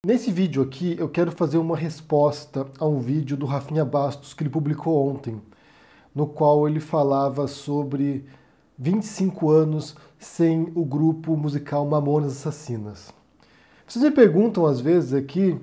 Nesse vídeo aqui eu quero fazer uma resposta a um vídeo do Rafinha Bastos que ele publicou ontem, no qual ele falava sobre 25 anos sem o grupo musical Mamonas Assassinas. Vocês me perguntam às vezes aqui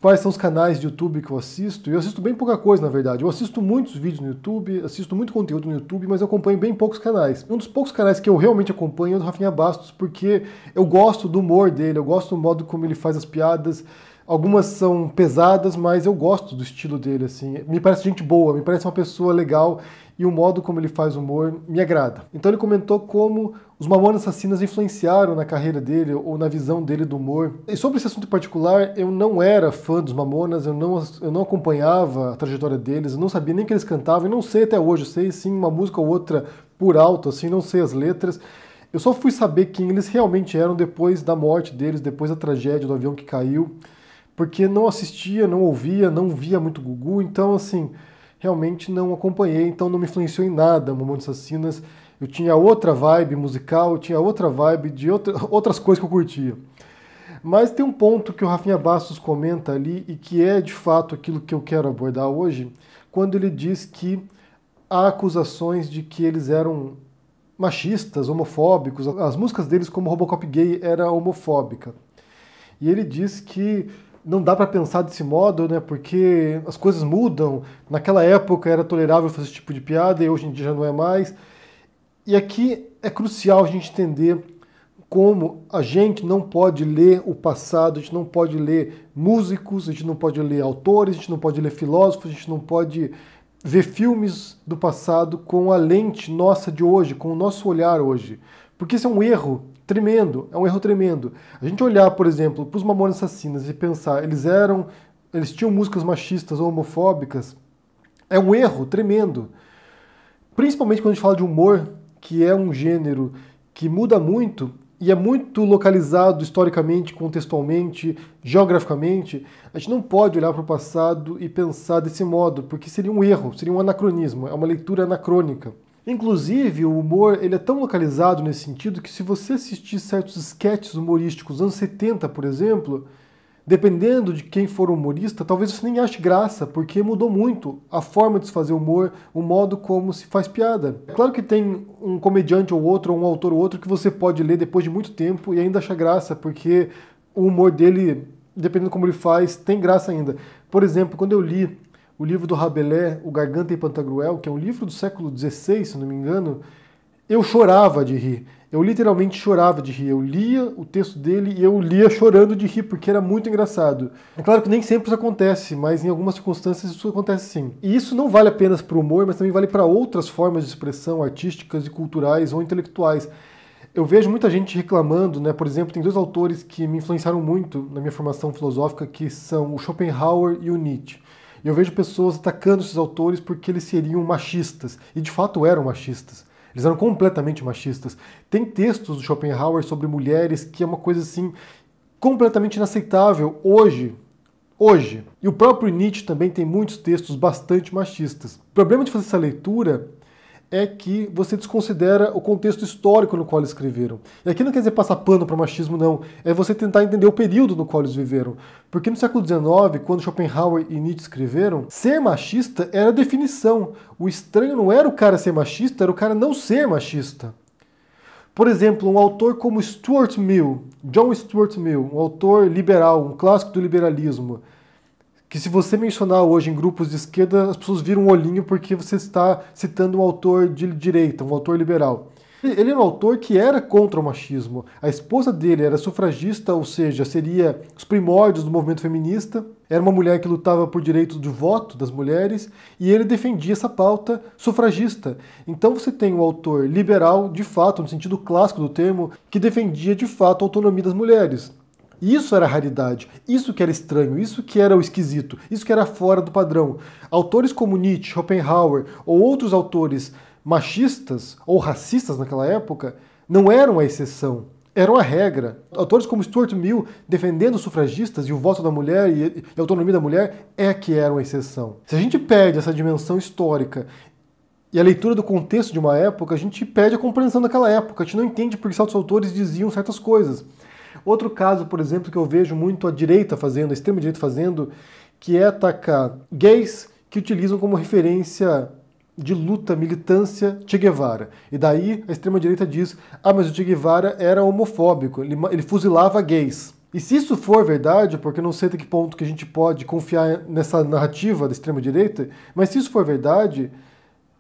quais são os canais de YouTube que eu assisto, e eu assisto bem pouca coisa na verdade. Eu assisto muitos vídeos no YouTube, assisto muito conteúdo no YouTube, mas eu acompanho bem poucos canais. Um dos poucos canais que eu realmente acompanho é o do Rafinha Bastos, porque eu gosto do humor dele, eu gosto do modo como ele faz as piadas. Algumas são pesadas, mas eu gosto do estilo dele, assim. Me parece gente boa, me parece uma pessoa legal, e o modo como ele faz humor me agrada. Então ele comentou como os Mamonas Assassinas influenciaram na carreira dele, ou na visão dele do humor. E sobre esse assunto em particular, eu não era fã dos Mamonas, eu não acompanhava a trajetória deles, eu não sabia nem que eles cantavam, e não sei até hoje, eu sei sim uma música ou outra por alto, assim, não sei as letras. Eu só fui saber quem eles realmente eram depois da morte deles, depois da tragédia do avião que caiu, porque não assistia, não ouvia, não via muito Gugu, então assim, realmente não acompanhei, então não me influenciou em nada Mamonas Assassinas. Eu tinha outra vibe musical, eu tinha outra vibe de outras coisas que eu curtia. Mas tem um ponto que o Rafinha Bastos comenta ali, e que é de fato aquilo que eu quero abordar hoje, quando ele diz que há acusações de que eles eram machistas, homofóbicos, as músicas deles como Robocop Gay era homofóbica. E ele diz que não dá para pensar desse modo, né? Porque as coisas mudam. Naquela época era tolerável fazer esse tipo de piada e hoje em dia já não é mais. E aqui é crucial a gente entender como a gente não pode ler o passado, a gente não pode ler músicos, a gente não pode ler autores, a gente não pode ler filósofos, a gente não pode ver filmes do passado com a lente nossa de hoje, com o nosso olhar hoje. Porque isso é um erro tremendo, é um erro tremendo. A gente olhar, por exemplo, para os Mamonas Assassinas e pensar, eles tinham músicas machistas ou homofóbicas, é um erro tremendo. Principalmente quando a gente fala de humor, que é um gênero que muda muito e é muito localizado historicamente, contextualmente, geograficamente. A gente não pode olhar para o passado e pensar desse modo, porque seria um erro, seria um anacronismo, é uma leitura anacrônica. Inclusive, o humor ele é tão localizado nesse sentido que se você assistir certos sketches humorísticos, anos 70, por exemplo, dependendo de quem for o humorista, talvez você nem ache graça, porque mudou muito a forma de se fazer humor, o modo como se faz piada. É claro que tem um comediante ou outro, ou um autor ou outro, que você pode ler depois de muito tempo e ainda achar graça, porque o humor dele, dependendo como ele faz, tem graça ainda. Por exemplo, quando eu li o livro do Rabelais, O Garganta e Pantagruel, que é um livro do século XVI, se não me engano, eu chorava de rir. Eu literalmente chorava de rir. Eu lia o texto dele e eu lia chorando de rir, porque era muito engraçado. É claro que nem sempre isso acontece, mas em algumas circunstâncias isso acontece sim. E isso não vale apenas para o humor, mas também vale para outras formas de expressão artísticas e culturais ou intelectuais. Eu vejo muita gente reclamando, né? Por exemplo, tem dois autores que me influenciaram muito na minha formação filosófica, que são o Schopenhauer e o Nietzsche. E eu vejo pessoas atacando esses autores porque eles seriam machistas, e de fato eram machistas. Eles eram completamente machistas. Tem textos do Schopenhauer sobre mulheres que é uma coisa assim completamente inaceitável hoje. E o próprio Nietzsche também tem muitos textos bastante machistas. O problema de fazer essa leitura é que você desconsidera o contexto histórico no qual eles escreveram. E aqui não quer dizer passar pano para o machismo, não. É você tentar entender o período no qual eles viveram. Porque no século XIX, quando Schopenhauer e Nietzsche escreveram, ser machista era a definição. O estranho não era o cara ser machista, era o cara não ser machista. Por exemplo, um autor como Stuart Mill, John Stuart Mill, um autor liberal, um clássico do liberalismo, que se você mencionar hoje em grupos de esquerda, as pessoas viram um olhinho porque você está citando um autor de direita, um autor liberal. Ele era um autor que era contra o machismo. A esposa dele era sufragista, ou seja, seria os primórdios do movimento feminista. Era uma mulher que lutava por direitos de voto das mulheres e ele defendia essa pauta sufragista. Então você tem um autor liberal, de fato, no sentido clássico do termo, que defendia de fato a autonomia das mulheres. Isso era raridade, isso que era estranho, isso que era o esquisito, isso que era fora do padrão. Autores como Nietzsche, Schopenhauer ou outros autores machistas ou racistas naquela época não eram a exceção, eram a regra. Autores como Stuart Mill defendendo os sufragistas e o voto da mulher e a autonomia da mulher é que eram a exceção. Se a gente perde essa dimensão histórica e a leitura do contexto de uma época, a gente perde a compreensão daquela época, a gente não entende porque certos autores diziam certas coisas. Outro caso, por exemplo, que eu vejo muito a direita fazendo, a extrema-direita fazendo, que é atacar gays que utilizam como referência de luta, militância, Che Guevara. E daí a extrema-direita diz, mas o Che Guevara era homofóbico, ele fuzilava gays. E se isso for verdade, porque eu não sei até que ponto que a gente pode confiar nessa narrativa da extrema-direita, mas se isso for verdade,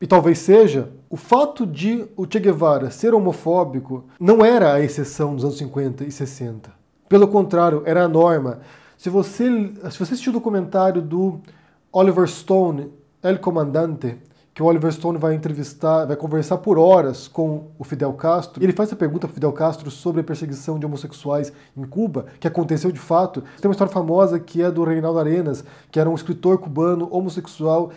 e talvez seja, o fato de o Che Guevara ser homofóbico não era a exceção nos anos 50 e 60. Pelo contrário, era a norma. Se você assistiu o documentário do Oliver Stone, El Comandante, que o Oliver Stone vai conversar por horas com o Fidel Castro, e ele faz essa pergunta para o Fidel Castro sobre a perseguição de homossexuais em Cuba, que aconteceu de fato. Tem uma história famosa que é do Reinaldo Arenas, que era um escritor cubano homossexual,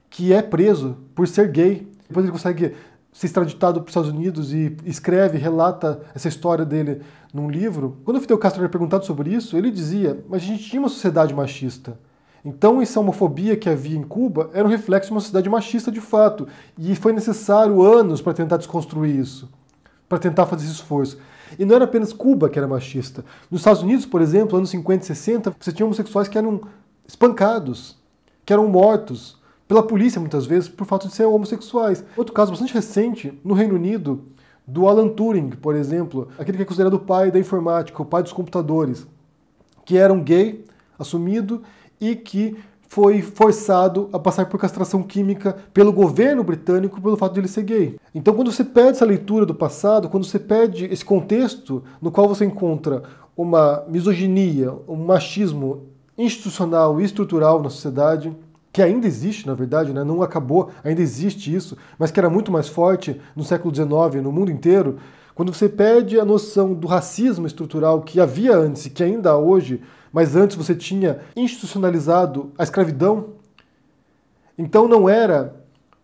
que é preso por ser gay. Depois ele consegue ser extraditado para os Estados Unidos e escreve, relata essa história dele num livro. Quando o Fidel Castro era perguntado sobre isso, ele dizia, mas a gente tinha uma sociedade machista. Então essa homofobia que havia em Cuba era um reflexo de uma sociedade machista de fato. E foi necessário anos para tentar desconstruir isso, para tentar fazer esse esforço. E não era apenas Cuba que era machista. Nos Estados Unidos, por exemplo, anos 50 e 60, você tinha homossexuais que eram espancados, que eram mortos pela polícia, muitas vezes, por fato de serem homossexuais. Outro caso bastante recente, no Reino Unido, do Alan Turing, por exemplo, aquele que é considerado o pai da informática, o pai dos computadores, que era um gay assumido e que foi forçado a passar por castração química pelo governo britânico pelo fato de ele ser gay. Então, quando você pede essa leitura do passado, quando você pede esse contexto no qual você encontra uma misoginia, um machismo institucional e estrutural na sociedade, que ainda existe, na verdade, né? Não acabou, ainda existe isso, mas que era muito mais forte no século XIX, no mundo inteiro, quando você perde a noção do racismo estrutural que havia antes e que ainda há hoje, mas antes você tinha institucionalizado a escravidão, então não era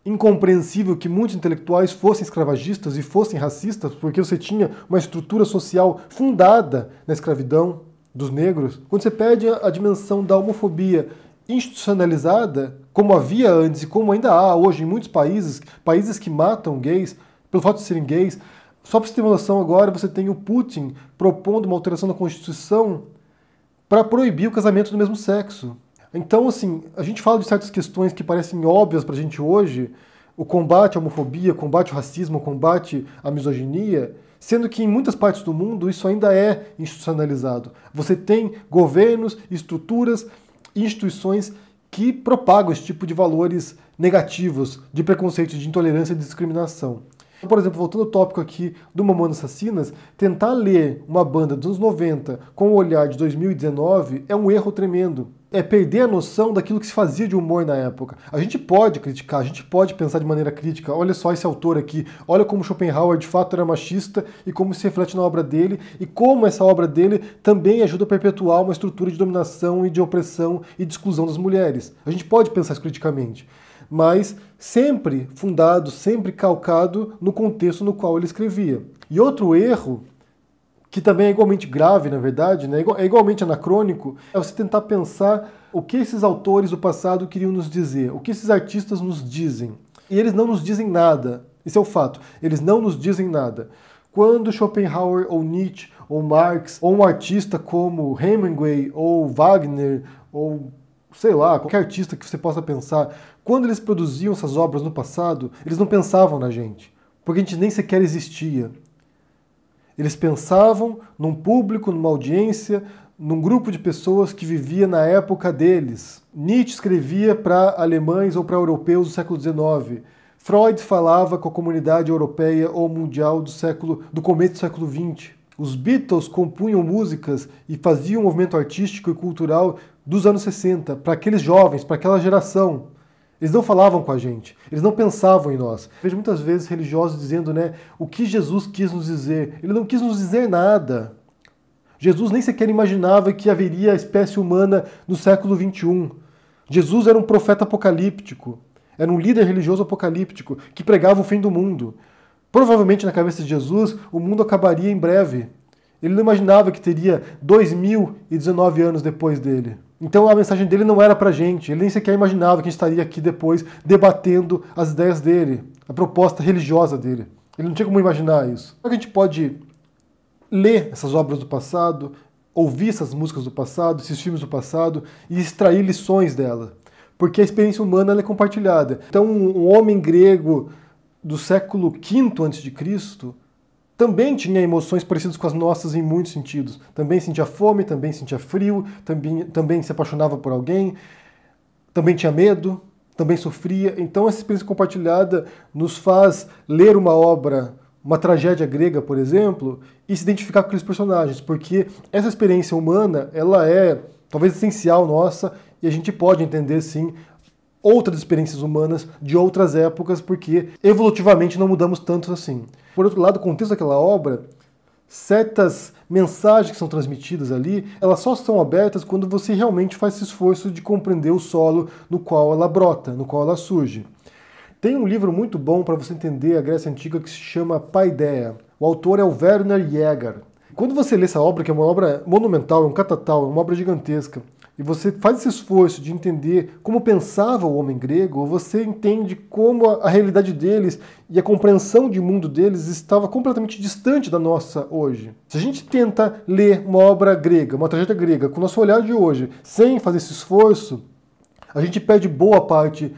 incompreensível que muitos intelectuais fossem escravagistas e fossem racistas, porque você tinha uma estrutura social fundada na escravidão dos negros. Quando você perde a dimensão da homofobia institucionalizada, como havia antes e como ainda há hoje em muitos países, países que matam gays pelo fato de serem gays. Só para você ter uma noção agora, você tem o Putin propondo uma alteração da Constituição para proibir o casamento do mesmo sexo. Então, assim, a gente fala de certas questões que parecem óbvias para a gente hoje, o combate à homofobia, o combate ao racismo, o combate à misoginia, sendo que em muitas partes do mundo isso ainda é institucionalizado. Você tem governos, estruturas, instituições que propagam esse tipo de valores negativos, de preconceito, de intolerância e de discriminação. Por exemplo, voltando ao tópico aqui do Mamonas Assassinas, tentar ler uma banda dos anos 90 com o olhar de 2019 é um erro tremendo. É perder a noção daquilo que se fazia de humor na época. A gente pode criticar, a gente pode pensar de maneira crítica. Olha só esse autor aqui, olha como Schopenhauer de fato era machista e como se reflete na obra dele e como essa obra dele também ajuda a perpetuar uma estrutura de dominação e de opressão e de exclusão das mulheres. A gente pode pensar isso criticamente, mas sempre fundado, sempre calcado no contexto no qual ele escrevia. E outro erro, que também é igualmente grave, na verdade, né? É igualmente anacrônico, é você tentar pensar o que esses autores do passado queriam nos dizer, o que esses artistas nos dizem. E eles não nos dizem nada. Esse é o fato. Eles não nos dizem nada. Quando Schopenhauer, ou Nietzsche, ou Marx, ou um artista como Hemingway, ou Wagner, ou sei lá, qualquer artista que você possa pensar, quando eles produziam essas obras no passado, eles não pensavam na gente, porque a gente nem sequer existia. Eles pensavam num público, numa audiência, num grupo de pessoas que vivia na época deles. Nietzsche escrevia para alemães ou para europeus do século XIX. Freud falava com a comunidade europeia ou mundial do começo do século XX. Os Beatles compunham músicas e faziam um movimento artístico e cultural dos anos 60, para aqueles jovens, para aquela geração. Eles não falavam com a gente, eles não pensavam em nós. Vejo muitas vezes religiosos dizendo, né, o que Jesus quis nos dizer. Ele não quis nos dizer nada. Jesus nem sequer imaginava que haveria a espécie humana no século XXI. Jesus era um profeta apocalíptico, era um líder religioso apocalíptico que pregava o fim do mundo. Provavelmente na cabeça de Jesus o mundo acabaria em breve. Ele não imaginava que teria 2019 anos depois dele. Então a mensagem dele não era pra gente, ele nem sequer imaginava que a gente estaria aqui depois debatendo as ideias dele, a proposta religiosa dele. Ele não tinha como imaginar isso. Como é que a gente pode ler essas obras do passado, ouvir essas músicas do passado, esses filmes do passado e extrair lições dela. Porque a experiência humana ela é compartilhada. Então, um homem grego do século V a.C. também tinha emoções parecidas com as nossas em muitos sentidos. Também sentia fome, também sentia frio, também se apaixonava por alguém, também tinha medo, também sofria. Então, essa experiência compartilhada nos faz ler uma obra, uma tragédia grega, por exemplo, e se identificar com aqueles personagens, porque essa experiência humana, ela é talvez essencial nossa, e a gente pode entender, sim, outras experiências humanas de outras épocas, porque evolutivamente não mudamos tanto assim. Por outro lado, o contexto daquela obra, certas mensagens que são transmitidas ali, elas só são abertas quando você realmente faz esse esforço de compreender o solo no qual ela brota, no qual ela surge. Tem um livro muito bom para você entender a Grécia Antiga que se chama Paideia. O autor é o Werner Jaeger. Quando você lê essa obra, que é uma obra monumental, é um catatal, é uma obra gigantesca, e você faz esse esforço de entender como pensava o homem grego, você entende como a realidade deles e a compreensão de mundo deles estava completamente distante da nossa hoje. Se a gente tenta ler uma obra grega, uma tragédia grega, com o nosso olhar de hoje, sem fazer esse esforço, a gente perde boa parte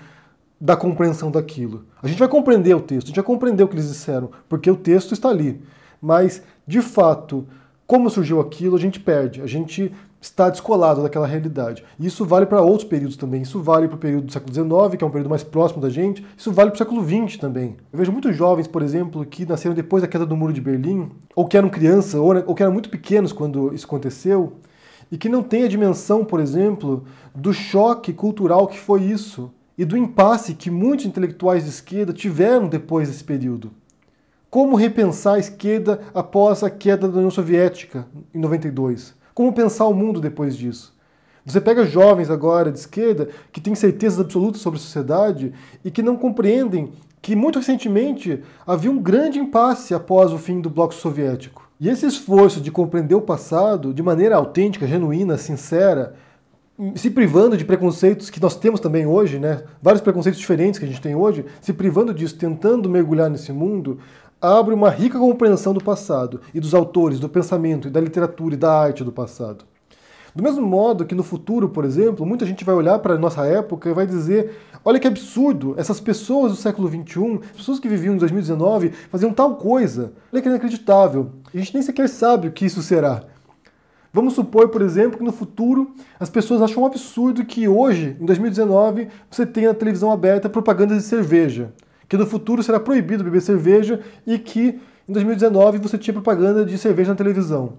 da compreensão daquilo. A gente vai compreender o texto, a gente vai compreender o que eles disseram, porque o texto está ali. Mas, de fato, como surgiu aquilo, a gente perde. A gente está descolado daquela realidade. E isso vale para outros períodos também. Isso vale para o período do século XIX, que é um período mais próximo da gente. Isso vale para o século XX também. Eu vejo muitos jovens, por exemplo, que nasceram depois da queda do Muro de Berlim, ou que eram crianças, ou que eram muito pequenos quando isso aconteceu, e que não têm a dimensão, por exemplo, do choque cultural que foi isso, e do impasse que muitos intelectuais de esquerda tiveram depois desse período. Como repensar a esquerda após a queda da União Soviética, em 92? Como pensar o mundo depois disso? Você pega jovens agora de esquerda que têm certezas absolutas sobre a sociedade e que não compreendem que muito recentemente havia um grande impasse após o fim do bloco soviético. E esse esforço de compreender o passado de maneira autêntica, genuína, sincera, se privando de preconceitos que nós temos também hoje, né? Vários preconceitos diferentes que a gente tem hoje, se privando disso, tentando mergulhar nesse mundo, abre uma rica compreensão do passado, e dos autores, do pensamento, e da literatura e da arte do passado. Do mesmo modo que no futuro, por exemplo, muita gente vai olhar para a nossa época e vai dizer: olha que absurdo, essas pessoas do século XXI, pessoas que viviam em 2019, faziam tal coisa, olha que inacreditável. A gente nem sequer sabe o que isso será. Vamos supor, por exemplo, que no futuro as pessoas acham um absurdo que hoje, em 2019, você tenha na televisão aberta propaganda de cerveja. Que no futuro será proibido beber cerveja e que em 2019 você tinha propaganda de cerveja na televisão.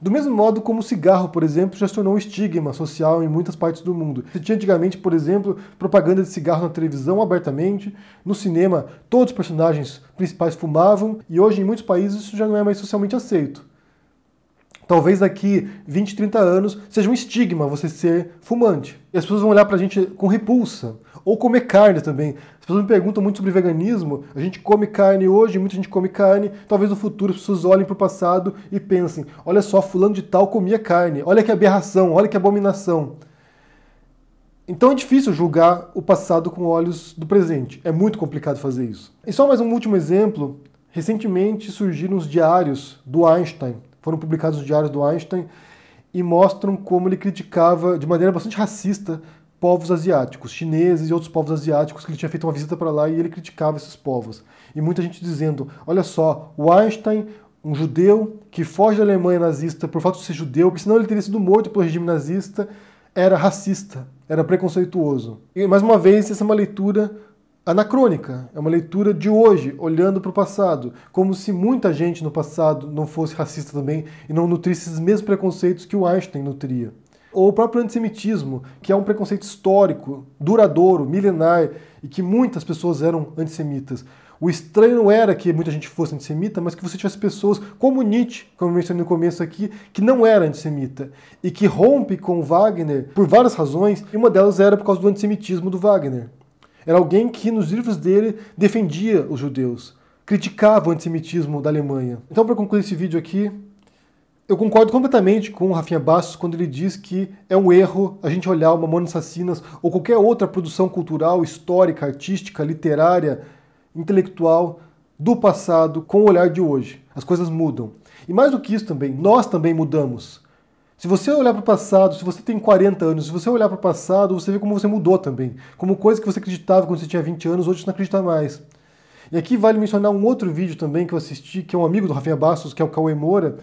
Do mesmo modo como o cigarro, por exemplo, já se tornou um estigma social em muitas partes do mundo. Você tinha antigamente, por exemplo, propaganda de cigarro na televisão abertamente, no cinema todos os personagens principais fumavam, e hoje em muitos países isso já não é mais socialmente aceito. Talvez daqui 20, 30 anos seja um estigma você ser fumante. E as pessoas vão olhar pra gente com repulsa. Ou comer carne também. As pessoas me perguntam muito sobre veganismo. A gente come carne hoje, muita gente come carne. Talvez no futuro as pessoas olhem pro passado e pensem: olha só, fulano de tal comia carne. Olha que aberração, olha que abominação. Então é difícil julgar o passado com olhos do presente. É muito complicado fazer isso. E só mais um último exemplo. Recentemente surgiram os diários do Einstein. Foram publicados os diários do Einstein e mostram como ele criticava de maneira bastante racista povos asiáticos, chineses e outros povos asiáticos, que ele tinha feito uma visita para lá e ele criticava esses povos. E muita gente dizendo: olha só, o Einstein, um judeu que foge da Alemanha nazista por fato de ser judeu, porque senão ele teria sido morto pelo regime nazista, era racista, era preconceituoso. E mais uma vez, essa é uma leitura anacrônica, é uma leitura de hoje, olhando para o passado, como se muita gente no passado não fosse racista também e não nutrisse esses mesmos preconceitos que o Einstein nutria. Ou o próprio antissemitismo, que é um preconceito histórico, duradouro, milenar, e que muitas pessoas eram antissemitas. O estranho não era que muita gente fosse antissemita, mas que você tivesse pessoas como Nietzsche, como eu mencionei no começo aqui, que não era antissemita, e que rompe com Wagner por várias razões, e uma delas era por causa do antissemitismo do Wagner. Era alguém que nos livros dele defendia os judeus, criticava o antissemitismo da Alemanha. Então, para concluir esse vídeo aqui, eu concordo completamente com o Rafinha Bastos quando ele diz que é um erro a gente olhar o Mamonas Assassinas ou qualquer outra produção cultural, histórica, artística, literária, intelectual do passado com o olhar de hoje. As coisas mudam. E mais do que isso também, nós também mudamos. Se você olhar para o passado, se você tem 40 anos, se você olhar para o passado, você vê como você mudou também. Como coisa que você acreditava quando você tinha 20 anos, hoje você não acredita mais. E aqui vale mencionar um outro vídeo também que eu assisti, que é um amigo do Rafinha Bastos, que é o Cauê Moura,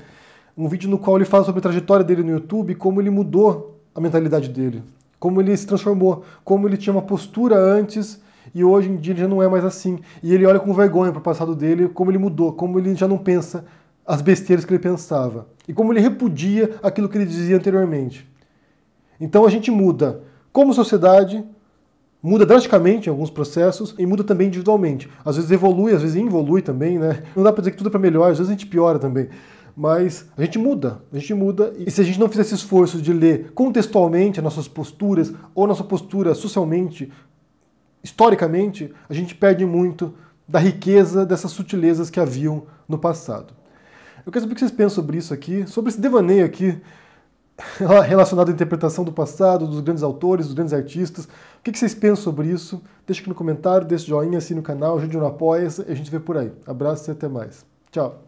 um vídeo no qual ele fala sobre a trajetória dele no YouTube, como ele mudou a mentalidade dele, como ele se transformou, como ele tinha uma postura antes e hoje em dia ele já não é mais assim. E ele olha com vergonha para o passado dele, como ele mudou, como ele já não pensa as besteiras que ele pensava. E como ele repudia aquilo que ele dizia anteriormente. Então a gente muda como sociedade, muda drasticamente em alguns processos e muda também individualmente. Às vezes evolui, às vezes involui também, né? Não dá para dizer que tudo é para melhor, às vezes a gente piora também. Mas a gente muda, e se a gente não fizer esse esforço de ler contextualmente as nossas posturas, ou nossa postura socialmente, historicamente, a gente perde muito da riqueza dessas sutilezas que haviam no passado. Eu quero saber o que vocês pensam sobre isso aqui, sobre esse devaneio aqui, relacionado à interpretação do passado, dos grandes autores, dos grandes artistas. O que vocês pensam sobre isso? Deixa aqui no comentário, deixa o joinha, assina o canal, ajude no Apoia-se e a gente vê por aí. Abraço e até mais. Tchau!